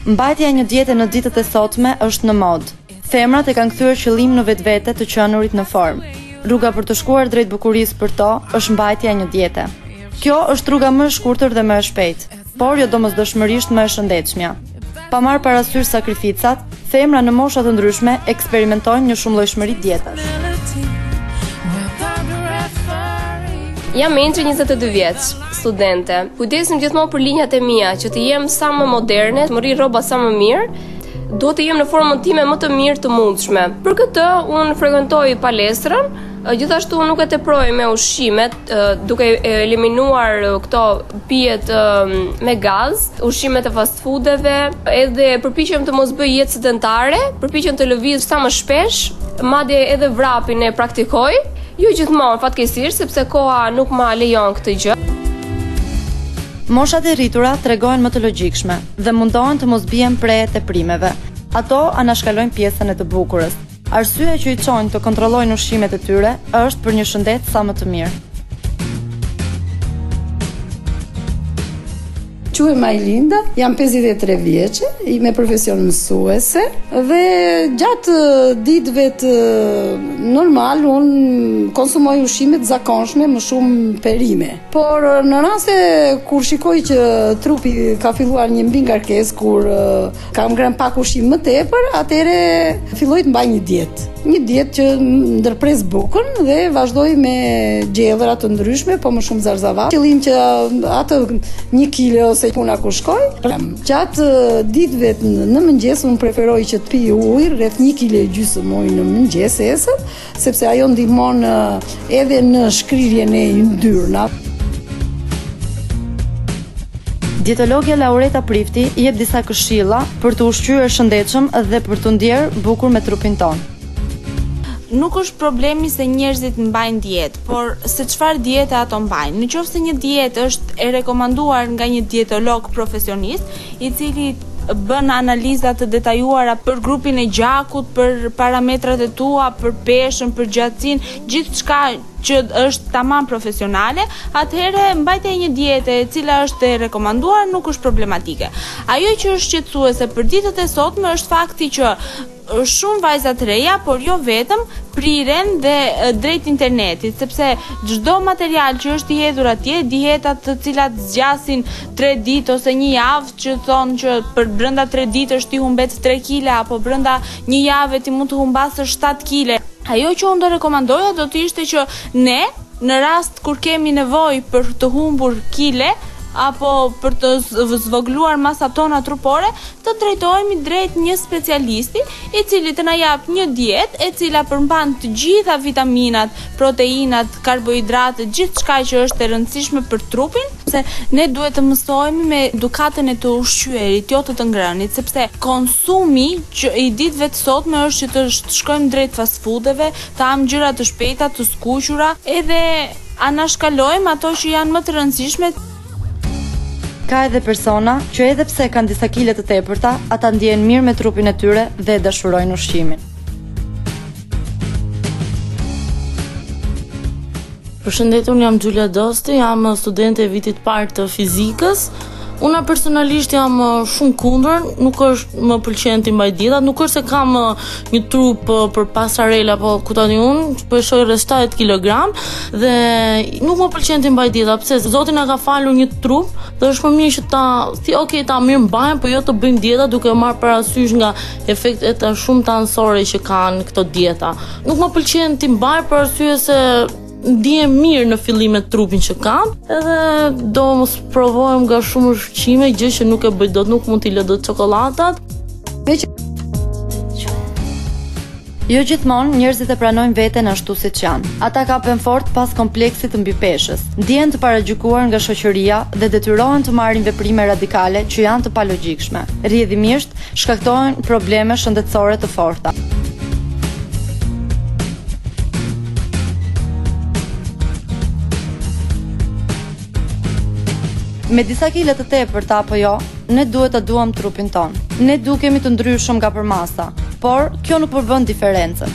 Mbajtja e një diete në ditët e sotme është në modë. Femrat e kanë kthyer qëllim në vetvete të qenurit në formë. Rruga për të shkuar drejt bukurisë për to është mbajtja e një diete. Kjo është rruga më e shkurtër dhe më e shpejtë, por jo domosdoshmërisht më e shëndetshmja. Pa marrë parasysh sakrificat, femra në mosha të ndryshme eksperimentojnë një shumëllojshmëri dietash. Jam Mentri, 22 vjeç, studente. Kujdesim gjithmonë për linjat e mia, që të jem sa më moderne, të më rri rroba sa më mirë, duhet të jem në formën time më të mirë të mundshme. Për këtë unë frekuentoj palestrën, gjithashtu nuk e teproj me ushqimet, duke eliminuar këto pijet me gaz, ushqimet e fast foodeve, edhe përpiqem të mos bëj jetë sedentare, përpiqem të lëviz sa më shpesh, madje edhe vrapin e praktikoj. Jo gjithmonë fatkeqësisht, sepse koha nuk ma lejon këtë gjë. Moshat e rritura tregojnë më të logjikshme dhe mundohen të mos bien preje teprimeve. Ato anashkalojnë pjesën e të bukurës. Arsyeja që i çojnë të kontrollojnë ushqimet e tyre është për një shëndet sa më të mirë. Quhem Ajlinda, jam 53 vjeçe, me profesion mësuese dhe gjatë ditëve të normal unë konsumoj ushqime të zakonshme më shumë perime. Por në raste kur shikoj që trupi ka filluar një mbi ngarkesë, kur kam ngrënë pak ushqim më tepër, atëre filloj të mbaj një dietë. Një dietë që ndërpres bukën dhe vazhdoj me gjellëra të ndryshme, po më shumë zarzavat. Qëllim që atë 1 kilo ose puna ku shkoj. Gjatë ditëve në mëngjes unë preferoj që të pi ujë, rreth 1,5 kg ujë në mëngjes esër, sepse ajo ndihmon edhe në shkrirjen e yndyrna. Dietologja Laureta Prifti jep disa këshilla për të ushqyer shëndetshëm dhe për të ndjerë bukur me trupin tonë. Nuk është problemi se njerëzit mbajnë dietë, por se çfarë diete ato mbajnë. Nëse një dietë është e rekomanduar nga një dietolog profesionist, i cili bën analiza të detajuara për grupin e gjakut, për parametrat e tua, për peshën, për gjatësinë, gjithçka që është tamam profesionale, atëherë mbajtja e një diete e cila është e rekomanduar nuk është problematike. Ajo që është shqetësuese për ditët e sotme është fakti që shumë vajza të reja, por jo vetëm, priren dhe drejt internetit, sepse çdo material që është i hedhur atje, dietat të cilat zgjasin 3 ditë ose 1 javë, që thonë që për brenda 3 ditësh ti humbet 3 kg, apo brenda 1 jave ti mund të humbasësh 7 kg. Ajo që unë do rekomandoja do të ishte që ne, në rast kur kemi nevojë për të humbur kile, apo për të zvogluar masat tona trupore, të drejtohemi drejt një specialisti i cili të na jap një dietë e cila përmban të gjitha vitaminat, proteinat, karbohidratet, gjithçka që është e rëndësishme për trupin, se ne duhet të mësohemi me edukatën e të ushqyerit, jo të ngrënit, sepse konsumi që i ditëve të sotme është që të shkojmë drejt fast foodeve, të ham gjëra të shpejta, të skuqura, edhe anashkalojmë ato që janë më të rëndësishme. Ka edhe persona që edhe pse kanë disa kile të tepërta, ata ndjehen mirë me trupin e tyre dhe dashurojnë ushqimin. Përshëndet, unë jam Gjulja Dosti, jam studente e vitit parë të fizikës. Una personalisht jam shumë kundër, nuk është më pëlqen të mbaj dietat, nuk është se kam një trup për pasarela, po ku tani unë peshoj rreth 70 kg dhe nuk më pëlqen të mbaj dietat, pse Zoti na ka falur një trup dhe është më mirë që ta mirë mbajmë, po jo të bëjmë dieta duke marrë parasysh nga efektet shumë të anësore që kanë këto dieta. Nuk më pëlqen të mbaj për arsye se ndihem mirë në fillim me trupin që kam, edhe do mos provojmë nga shumë ushqime, gjë që nuk e bëj dot, nuk mund t'i lë dot çokoladat. Jo gjithmonë njerëzit e pranojnë veten ashtu siç janë. Ata kapen fort pas kompleksit të mbipeshës, ndihen të paragjykuar nga shoqëria dhe detyrohen të marrin veprime radikale që janë të palogjikshme. Rrjedhimisht shkaktojnë probleme shëndetësore të forta. Me disa kile të tepërta apo jo, ne duhet ta duam trupin ton. Ne dukemi të ndryshëm nga përmasa, por kjo nuk përbën diferencën.